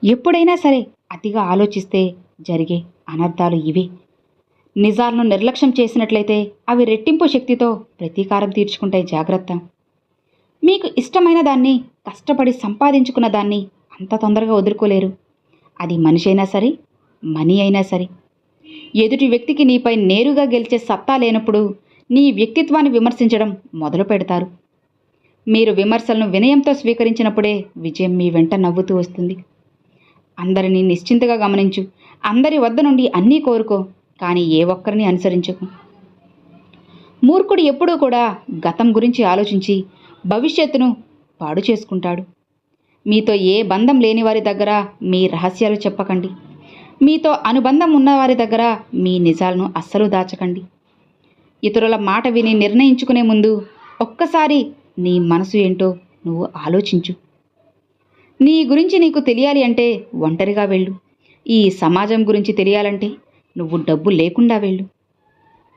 ఎప్పుడైనా సరే అతిగా ఆలోచిస్తే జరిగే అనర్థాలు ఇవే. నిజాలను నిర్లక్ష్యం చేసినట్లయితే అవి రెట్టింపు శక్తితో ప్రతీకారం తీర్చుకుంటాయి. జాగ్రత్త. మీకు ఇష్టమైన దాన్ని, కష్టపడి సంపాదించుకున్న దాన్ని అంత తొందరగా వదులుకోలేరు. అది మనిషి అయినా సరే, మనీ అయినా సరే. ఎదుటి వ్యక్తికి నీపై నేరుగా గెలిచే సత్తా లేనప్పుడు నీ వ్యక్తిత్వాన్ని విమర్శించడం మొదలు పెడతారు. మీరు విమర్శలను వినయంతో స్వీకరించినప్పుడే విజయం మీ వెంట నవ్వుతూ వస్తుంది. అందరినీ నిశ్చింతగా గమనించు. అందరి వద్ద నుండి అన్నీ కోరుకో, కానీ ఏ ఒక్కరిని అనుసరించకు. మూర్ఖుడు ఎప్పుడూ కూడా గతం గురించి ఆలోచించి భవిష్యత్తును పాడు చేసుకుంటాడు. మీతో ఏ బంధం లేని వారి దగ్గర మీ రహస్యాలు చెప్పకండి. మీతో అనుబంధం ఉన్నవారి దగ్గర మీ నిజాలను అస్సలు దాచకండి. ఇతరుల మాట విని నిర్ణయించుకునే ముందు ఒక్కసారి నీ మనసు ఏంటో నువ్వు ఆలోచించు. నీ గురించి నీకు తెలియాలి అంటే ఒంటరిగా వెళ్ళు. ఈ సమాజం గురించి తెలియాలంటే నువ్వు డబ్బు లేకుండా వెళ్ళు.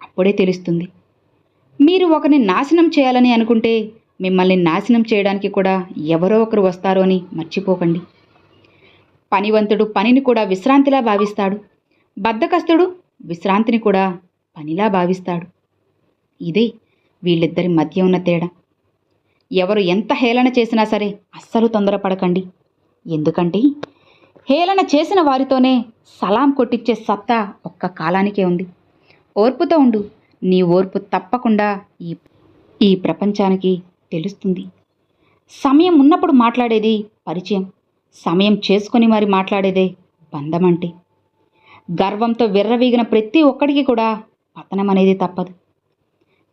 అప్పుడే తెలుస్తుంది. మీరు ఒకరిని నాశనం చేయాలని అనుకుంటే మిమ్మల్ని నాశనం చేయడానికి కూడా ఎవరో ఒకరు వస్తారో అని మర్చిపోకండి. పనివంతుడు పనిని కూడా విశ్రాంతిలా భావిస్తాడు. బద్ధకస్తుడు విశ్రాంతిని కూడా పనిలా భావిస్తాడు. ఇదే వీళ్ళిద్దరి మధ్య ఉన్న తేడా. ఎవరు ఎంత హేళన చేసినా సరే అస్సలు తొందరపడకండి. ఎందుకంటే హేళన చేసిన వారితోనే సలాం కొట్టించే సత్తా ఒక్క కాలానికే ఉంది. ఓర్పుతో ఉండు. నీ ఓర్పు తప్పకుండా ఈ ప్రపంచానికి తెలుస్తుంది. సమయం ఉన్నప్పుడు మాట్లాడేది పరిచయం, సమయం చేసుకొని మరి మాట్లాడేదే బంధం. అంటే గర్వంతో విర్రవీగిన ప్రతి ఒక్కడికి కూడా పతనం అనేది తప్పదు.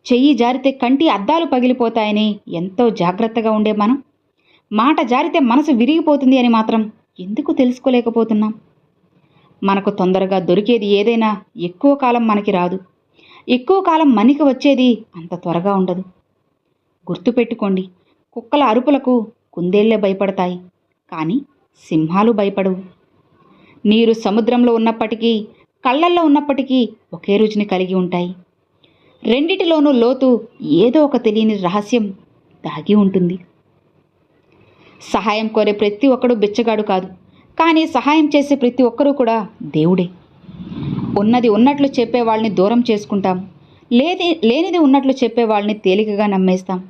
చెయ్యి జారితే కంటి అద్దాలు పగిలిపోతాయని ఎంతో జాగ్రత్తగా ఉండే మనం, మాట జారితే మనసు విరిగిపోతుంది అని మాత్రం ఎందుకు తెలుసుకోలేకపోతున్నాం? మనకు తొందరగా దొరికేది ఏదైనా ఎక్కువ కాలం మనకి రాదు. ఎక్కువ కాలం మనకి వచ్చేది అంత త్వరగా ఉండదు. గుర్తుపెట్టుకోండి, కుక్కల అరుపులకు కుందేళ్లే భయపడతాయి, కానీ సింహాలు భయపడవు. నీరు సముద్రంలో ఉన్నప్పటికీ, కళ్ళల్లో ఉన్నప్పటికీ ఒకే రుచిని కలిగి ఉంటాయి. రెండిటిలోనూ లోతు ఏదో ఒక తెలియని రహస్యం దాగి ఉంటుంది. సహాయం కోరే ప్రతి ఒక్కడు బిచ్చగాడు కాదు, కానీ సహాయం చేసే ప్రతి ఒక్కరూ కూడా దేవుడే. ఉన్నది ఉన్నట్లు చెప్పే వాళ్ళని దూరం చేసుకుంటాం, లేనిది ఉన్నట్లు చెప్పే వాళ్ళని తేలికగా నమ్మేస్తాం.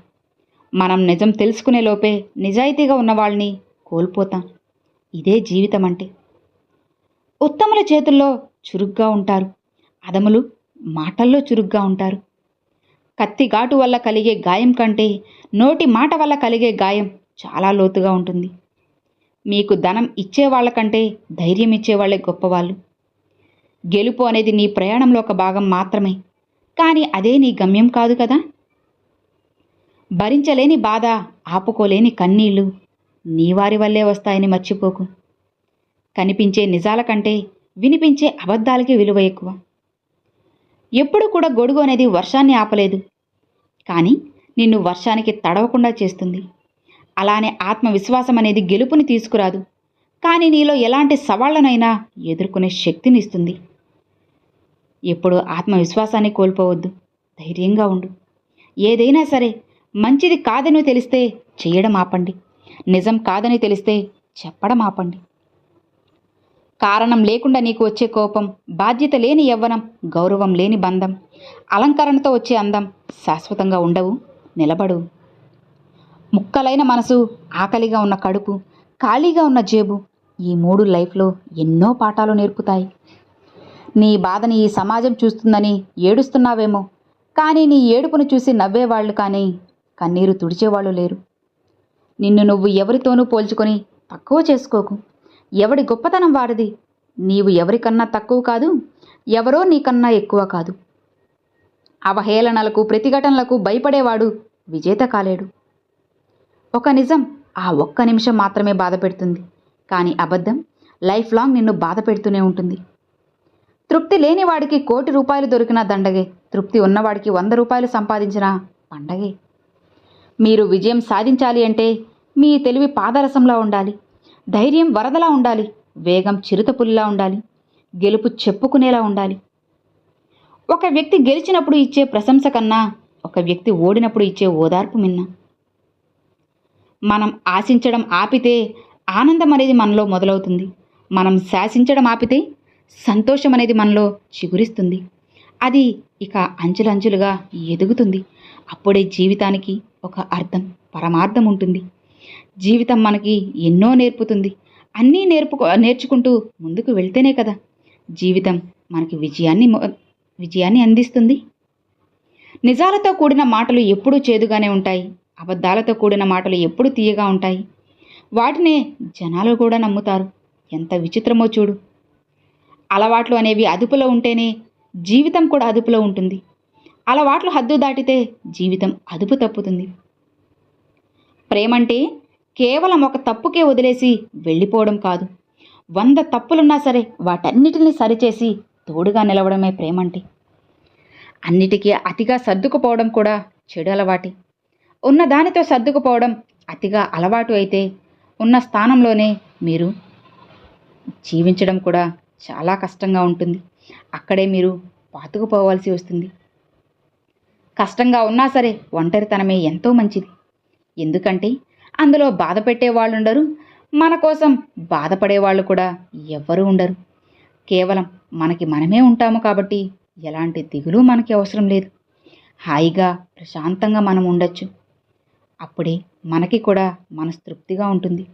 మనం నిజం తెలుసుకునే లోపే నిజాయితీగా ఉన్న వాళ్ళని కోల్పోతాం. ఇదే జీవితం అంటే. ఉత్తముల చేతుల్లో చురుగ్గా ఉంటారు, అధములు మాటల్లో చురుగ్గా ఉంటారు. కత్తి ఘాటు వల్ల కలిగే గాయం కంటే నోటి మాట వల్ల కలిగే గాయం చాలా లోతుగా ఉంటుంది. మీకు ధనం ఇచ్చేవాళ్లకంటే ధైర్యం ఇచ్చేవాళ్లే గొప్పవాళ్ళు. గెలుపు అనేది నీ ప్రయాణంలో ఒక భాగం మాత్రమే, కానీ అదే నీ గమ్యం కాదు కదా. భరించలేని బాధ, ఆపుకోలేని కన్నీళ్లు నీ వారి వల్లే వస్తాయని మర్చిపోకు. కనిపించే నిజాల కంటే వినిపించే అబద్ధాలకి విలువ ఎక్కువ. ఎప్పుడు కూడా గొడుగు అనేది వర్షాన్ని ఆపలేదు, కానీ నిన్ను వర్షానికి తడవకుండా చేస్తుంది. అలానే ఆత్మవిశ్వాసం అనేది గెలుపుని తీసుకురాదు, కానీ నీలో ఎలాంటి సవాళ్లనైనా ఎదుర్కొనే శక్తిని ఇస్తుంది. ఎప్పుడు ఆత్మవిశ్వాసాన్ని కోల్పోవద్దు. ధైర్యంగా ఉండు. ఏదైనా సరే మంచిది కాదని తెలిస్తే చేయడం ఆపండి. నిజం కాదని తెలిస్తే చెప్పడం ఆపండి. కారణం లేకుండా నీకు వచ్చే కోపం, బాధ్యత లేని యవ్వనం, గౌరవం లేని బంధం, అలంకరణతో వచ్చే అందం శాశ్వతంగా ఉండవు, నిలబడవు. ముక్కలైన మనసు, ఆకలిగా ఉన్న కడుపు, ఖాళీగా ఉన్న జేబు, ఈ మూడు లైఫ్లో ఎన్నో పాఠాలు నేర్పుతాయి. నీ బాధని ఈ సమాజం చూస్తుందని ఏడుస్తున్నావేమో, కానీ నీ ఏడుపును చూసి నవ్వేవాళ్ళు కానీ కన్నీరు తుడిచేవాళ్ళు లేరు. నిన్ను నువ్వు ఎవరితోనూ పోల్చుకొని తక్కువ చేసుకోకు. ఎవడి గొప్పతనం వారిది. నీవు ఎవరికన్నా తక్కువ కాదు, ఎవరో నీకన్నా ఎక్కువ కాదు. అవహేళనలకు, ప్రతిఘటనలకు భయపడేవాడు విజేత కాలేడు. ఒక నిజం ఆ ఒక్క నిమిషం మాత్రమే బాధ పెడుతుంది, కానీ అబద్ధం లైఫ్ లాంగ్ నిన్ను బాధ పెడుతూనే ఉంటుంది. తృప్తి లేనివాడికి 1,00,00,000 రూపాయలు దొరికినా దండగే, తృప్తి ఉన్నవాడికి 100 రూపాయలు సంపాదించినా పండగే. మీరు విజయం సాధించాలి అంటే మీ తెలివి పాదరసంలా ఉండాలి, ధైర్యం వరదలా ఉండాలి, వేగం చిరుతపులిలా ఉండాలి, గెలుపు చెప్పుకునేలా ఉండాలి. ఒక వ్యక్తి గెలిచినప్పుడు ఇచ్చే ప్రశంస కన్నా ఒక వ్యక్తి ఓడినప్పుడు ఇచ్చే ఓదార్పు మిన్న. మనం ఆశించడం ఆపితే ఆనందం అనేది మనలో మొదలవుతుంది. మనం శాసించడం ఆపితే సంతోషం అనేది మనలో చిగురిస్తుంది. అది ఇక అంచెలంచెలుగా ఎదుగుతుంది. అప్పుడే జీవితానికి ఒక అర్థం, పరమార్థం ఉంటుంది. జీవితం మనకి ఎన్నో నేర్పుతుంది. అన్నీ నేర్చుకుంటూ ముందుకు వెళ్తేనే కదా జీవితం మనకి విజయాన్ని అందిస్తుంది. నిజాలతో కూడిన మాటలు ఎప్పుడూ చేదుగానే ఉంటాయి. అబద్ధాలతో కూడిన మాటలు ఎప్పుడూ తీయగా ఉంటాయి. వాటినే జనాలు కూడా నమ్ముతారు. ఎంత విచిత్రమో చూడు. అలవాట్లు అనేవి అదుపులో ఉంటేనే జీవితం కూడా అదుపులో ఉంటుంది. అలవాట్లు హద్దు దాటితే జీవితం అదుపు తప్పుతుంది. ప్రేమంటే కేవలం ఒక తప్పుకే వదిలేసి వెళ్ళిపోవడం కాదు. 100 తప్పులున్నా సరే వాటన్నిటిని సరిచేసి తోడుగా నిలవడమే ప్రేమంటే. అన్నిటికీ అతిగా సర్దుకుపోవడం కూడా చెడు అలవాటే. ఉన్న దానితో సర్దుకుపోవడం అతిగా అలవాటు అయితే ఉన్న స్థానంలోనే మీరు జీవించడం కూడా చాలా కష్టంగా ఉంటుంది. అక్కడే మీరు పాతుకుపోవాల్సి వస్తుంది. కష్టంగా ఉన్నా సరే ఒంటరితనమే ఎంతో మంచిది. ఎందుకంటే అందులో బాధ పెట్టేవాళ్ళు ఉండరు, మన కోసం బాధపడేవాళ్ళు కూడా ఎవ్వరూ ఉండరు. కేవలం మనకి మనమే ఉంటాము కాబట్టి ఎలాంటి దిగులు మనకి అవసరం లేదు. హాయిగా ప్రశాంతంగా మనం ఉండొచ్చు. అప్పుడే మనకి కూడా మనస్తృప్తిగా ఉంటుంది.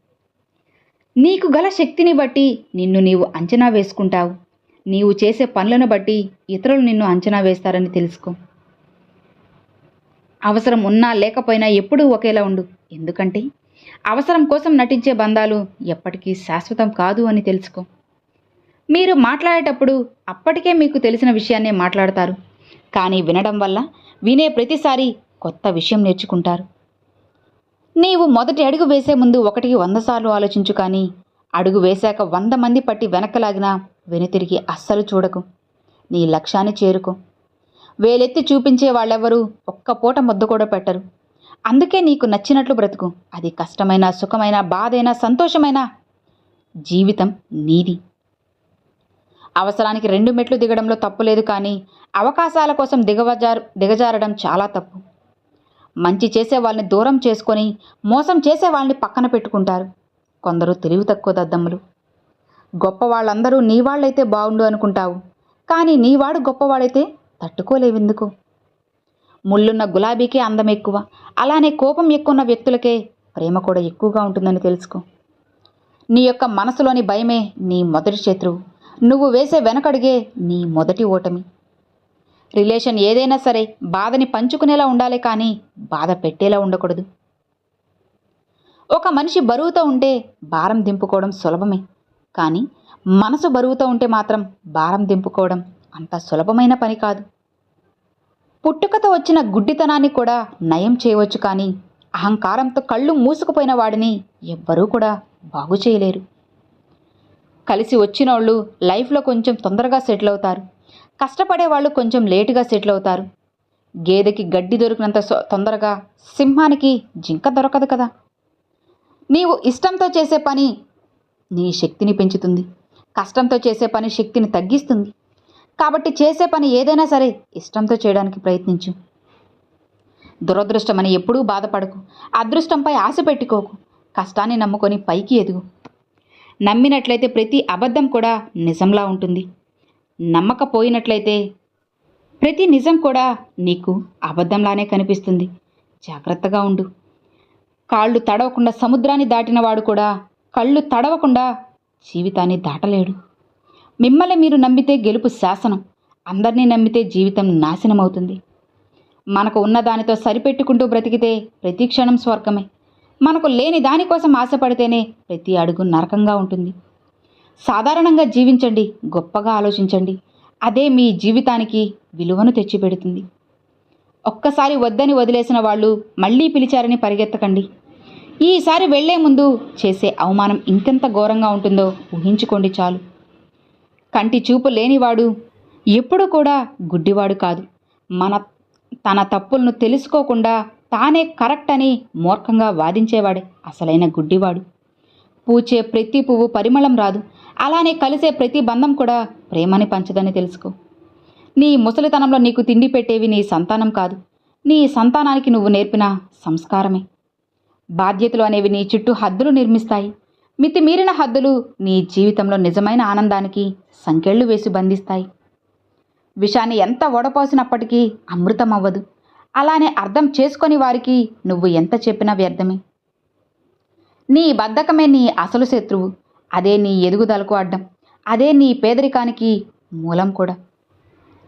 నీకు గల శక్తిని బట్టి నిన్ను నీవు అంచనా వేసుకుంటావు. నీవు చేసే పనులను బట్టి ఇతరులు నిన్ను అంచనా వేస్తారని తెలుసుకో. అవసరం ఉన్నా లేకపోయినా ఎప్పుడూ ఒకేలా ఉండు. ఎందుకంటే అవసరం కోసం నటించే బంధాలు ఎప్పటికీ శాశ్వతం కాదు అని తెలుసుకో. మీరు మాట్లాడేటప్పుడు అప్పటికే మీకు తెలిసిన విషయాన్నే మాట్లాడతారు. కానీ వినడం వల్ల వినే ప్రతిసారి కొత్త విషయం నేర్చుకుంటారు. నీవు మొదటి అడుగు వేసే ముందు 1కి 100 సార్లు ఆలోచించు. కానీ అడుగు వేశాక 100 మంది పట్టి వెనక్కలాగినా వెనుతిరిగి అస్సలు చూడకు. నీ లక్ష్యాన్ని చేరుకో. వేలెత్తి చూపించే వాళ్ళెవరూ ఒక్క పూట ముద్ద కూడా పెట్టరు. అందుకే నీకు నచ్చినట్లు బ్రతుకు. అది కష్టమైన, సుఖమైన, బాధైనా, సంతోషమైన జీవితం నీది. అవసరానికి 2 మెట్లు దిగడంలో తప్పు లేదు. కానీ అవకాశాల కోసం దిగజారడం చాలా తప్పు. మంచి చేసే వాళ్ళని దూరం చేసుకొని మోసం చేసే వాళ్ళని పక్కన పెట్టుకుంటారు కొందరు తెలివి తక్కువ దద్దమ్మలు. గొప్ప వాళ్ళందరూ నీ వాళ్ళైతే బాగుండు అనుకుంటావు. కానీ నీవాడు గొప్పవాడైతే తట్టుకోలేవెందుకు? ముళ్ళున్న గులాబీకే అందం ఎక్కువ. అలానే కోపం ఎక్కువ వ్యక్తులకే ప్రేమ కూడా ఎక్కువగా ఉంటుందని తెలుసుకో. నీ యొక్క మనసులోని భయమే నీ మొదటి శత్రువు. నువ్వు వేసే వెనకడుగే నీ మొదటి ఓటమి. రిలేషన్ ఏదైనా సరే బాధని పంచుకునేలా ఉండాలి, కానీ బాధ పెట్టేలా ఉండకూడదు. ఒక మనిషి బరువుతో ఉంటే భారం దింపుకోవడం సులభమే. కానీ మనసు బరువుతో ఉంటే మాత్రం భారం దింపుకోవడం అంత సులభమైన పని కాదు. పుట్టుకతో వచ్చిన గుడ్డితనాన్ని కూడా నయం చేయవచ్చు. కానీ అహంకారంతో కళ్ళు మూసుకుపోయిన వాడిని ఎవ్వరూ కూడా బాగు చేయలేరు. కలిసి వచ్చినోళ్ళు లైఫ్లో కొంచెం తొందరగా సెటిల్ అవుతారు. కష్టపడే వాళ్ళు కొంచెం లేటుగా సెటిల్ అవుతారు. గేదెకి గడ్డి దొరికినంత తొందరగా సింహానికి జింక దొరకదు కదా. నీవు ఇష్టంతో చేసే పని నీ శక్తిని పెంచుతుంది. కష్టంతో చేసే పని శక్తిని తగ్గిస్తుంది. కాబట్టి చేసే పని ఏదైనా సరే ఇష్టంతో చేయడానికి ప్రయత్నించు. దురదృష్టమని ఎప్పుడూ బాధపడకు. అదృష్టంపై ఆశ పెట్టుకోకు. కష్టాన్ని నమ్ముకొని పైకి ఎదుగు. నమ్మినట్లయితే ప్రతి అబద్ధం కూడా నిజంలా ఉంటుంది. నమ్మకపోయినట్లయితే ప్రతి నిజం కూడా నీకు అబద్ధంలానే కనిపిస్తుంది. జాగ్రత్తగా ఉండు. కాళ్ళు తడవకుండా సముద్రాన్ని దాటినవాడు కూడా కళ్ళు తడవకుండా జీవితాన్ని దాటలేడు. మిమ్మల్ని మీరు నమ్మితే గెలుపు శాసనం. అందరినీ నమ్మితే జీవితం నాశనం అవుతుంది. మనకు ఉన్న దానితో సరిపెట్టుకుంటూ బ్రతికితే ప్రతి క్షణం స్వర్గమే. మనకు లేని దానికోసం ఆశపడితేనే ప్రతి అడుగు నరకంగా ఉంటుంది. సాధారణంగా జీవించండి, గొప్పగా ఆలోచించండి. అదే మీ జీవితానికి విలువను తెచ్చిపెడుతుంది. ఒక్కసారి వద్దని వదిలేసిన వాళ్ళు మళ్ళీ పిలిచారని పరిగెత్తకండి. ఈసారి వెళ్లే ముందు చేసే అవమానం ఇంకెంత ఘోరంగా ఉంటుందో ఊహించుకోండి చాలు. కంటి చూపు లేనివాడు ఎప్పుడూ కూడా గుడ్డివాడు కాదు. తన తప్పులను తెలుసుకోకుండా తానే కరెక్ట్ అని మూర్ఖంగా వాదించేవాడే అసలైన గుడ్డివాడు. పూచే ప్రతి పువ్వు పరిమళం రాదు. అలానే కలిసే ప్రతి బంధం కూడా ప్రేమని పంచదని తెలుసుకో. నీ ముసలితనంలో నీకు తిండి పెట్టేవి నీ సంతానం కాదు, నీ సంతానానికి నువ్వు నేర్పిన సంస్కారమే. బాధ్యతలు అనేవి నీ చుట్టూ హద్దులు నిర్మిస్తాయి. మితిమీరిన హద్దులు నీ జీవితంలో నిజమైన ఆనందానికి సంకెళ్ళు వేసి బంధిస్తాయి. విషాన్ని ఎంత ఓడపోసినప్పటికీ అమృతం అవ్వదు. అలానే అర్థం చేసుకొని వారికి నువ్వు ఎంత చెప్పినా వ్యర్థమే. నీ బద్ధకమే నీ అసలు శత్రువు. అదే నీ ఎదుగుదలకు అడ్డం. అదే నీ పేదరికానికి మూలం కూడా.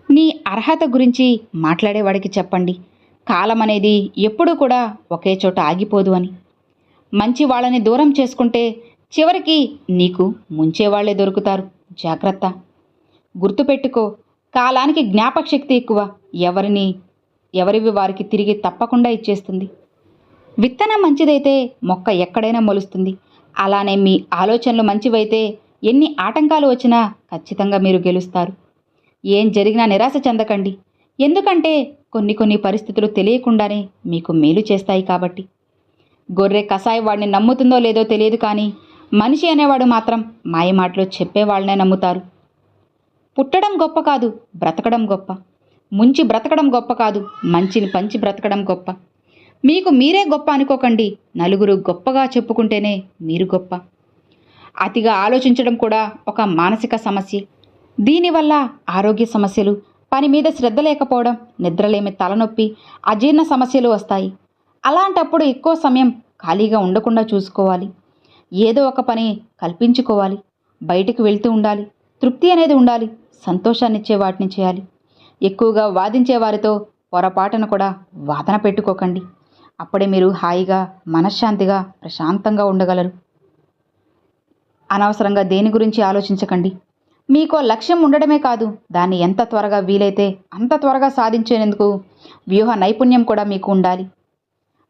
నీ అర్హత గురించి మాట్లాడేవాడికి చెప్పండి, కాలం అనేది ఎప్పుడూ కూడా ఒకే చోట ఆగిపోదు అని. మంచి వాళ్ళని దూరం చేసుకుంటే చివరికి నీకు ముంచేవాళ్లే దొరుకుతారు. జాగ్రత్త. గుర్తుపెట్టుకో, కాలానికి జ్ఞాపకశక్తి ఎక్కువ. ఎవరివి వారికి తిరిగి తప్పకుండా ఇచ్చేస్తుంది. విత్తనం మంచిదైతే మొక్క ఎక్కడైనా మొలుస్తుంది. అలానే మీ ఆలోచనలు మంచివైతే ఎన్ని ఆటంకాలు వచ్చినా ఖచ్చితంగా మీరు గెలుస్తారు. ఏం జరిగినా నిరాశ చెందకండి. ఎందుకంటే కొన్ని పరిస్థితులు తెలియకుండానే మీకు మేలు చేస్తాయి కాబట్టి. గొర్రె కసాయి వాడిని నమ్ముతుందో లేదో తెలియదు, కానీ మనిషి అనేవాడు మాత్రం మాయమాటలు చెప్పేవాళ్ళనే నమ్ముతారు. పుట్టడం గొప్ప కాదు, బ్రతకడం గొప్ప. ముంచి బ్రతకడం గొప్ప కాదు, మంచిని పంచి బ్రతకడం గొప్ప. మీకు మీరే గొప్ప అనుకోకండి. నలుగురు గొప్పగా చెప్పుకుంటేనే మీరు గొప్ప. అతిగా ఆలోచించడం కూడా ఒక మానసిక సమస్య. దీనివల్ల ఆరోగ్య సమస్యలు, పని మీద శ్రద్ధ లేకపోవడం, నిద్రలేమి, తలనొప్పి, అజీర్ణ సమస్యలు వస్తాయి. అలాంటప్పుడు ఎక్కువ సమయం ఖాళీగా ఉండకుండా చూసుకోవాలి. ఏదో ఒక పని కల్పించుకోవాలి. బయటికి వెళ్తూ ఉండాలి. తృప్తి అనేది ఉండాలి. సంతోషాన్నిచ్చే వాటిని చేయాలి. ఎక్కువగా వాదించే వారితో పొరపాటున కూడా వాదన పెట్టుకోకండి. అప్పుడే మీరు హాయిగా, మనశ్శాంతిగా, ప్రశాంతంగా ఉండగలరు. అనవసరంగా దేని గురించి ఆలోచించకండి. మీకో లక్ష్యం ఉండడమే కాదు, దాన్ని ఎంత త్వరగా వీలైతే అంత త్వరగా సాధించేందుకు వ్యూహ నైపుణ్యం కూడా మీకు ఉండాలి.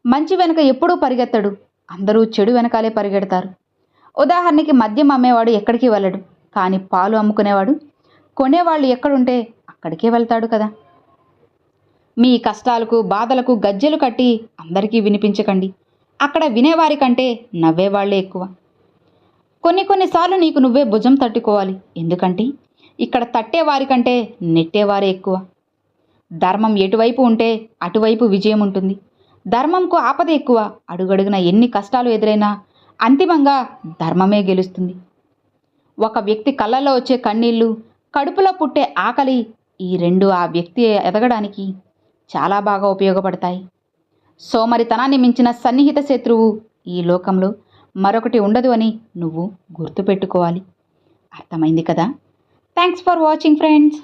మంచి వెనుక ఎప్పుడూ పరిగెత్తడు. అందరూ చెడు వెనకాలే పరిగెడతారు. ఉదాహరణకి మద్యం అమ్మేవాడు ఎక్కడికి వెళ్ళడు, కానీ పాలు అమ్ముకునేవాడు కొనేవాళ్ళు ఎక్కడుంటే అక్కడికే వెళ్తాడు కదా. మీ కష్టాలకు, బాధలకు గజ్జెలు కట్టి అందరికీ వినిపించకండి. అక్కడ వినేవారి కంటే నవ్వేవాళ్లే ఎక్కువ. కొన్నిసార్లు నీకు నువ్వే భుజం తట్టుకోవాలి. ఎందుకంటే ఇక్కడ తట్టేవారి కంటే నెట్టేవారే ఎక్కువ. ధర్మం ఎటువైపు ఉంటే అటువైపు విజయం ఉంటుంది. ధర్మంకు ఆపద ఎక్కువ. అడుగడుగున ఎన్ని కష్టాలు ఎదురైనా అంతిమంగా ధర్మమే గెలుస్తుంది. ఒక వ్యక్తి కళ్ళల్లో వచ్చే కన్నీళ్లు, కడుపులో పుట్టే ఆకలి, ఈ రెండు ఆ వ్యక్తి ఎదగడానికి చాలా బాగా ఉపయోగపడతాయి. సోమరితనాన్ని మించిన సన్నిహిత శత్రువు ఈ లోకంలో మరొకటి ఉండదు అని నువ్వు గుర్తుపెట్టుకోవాలి. అర్థమైంది కదా? Thanks for watching friends.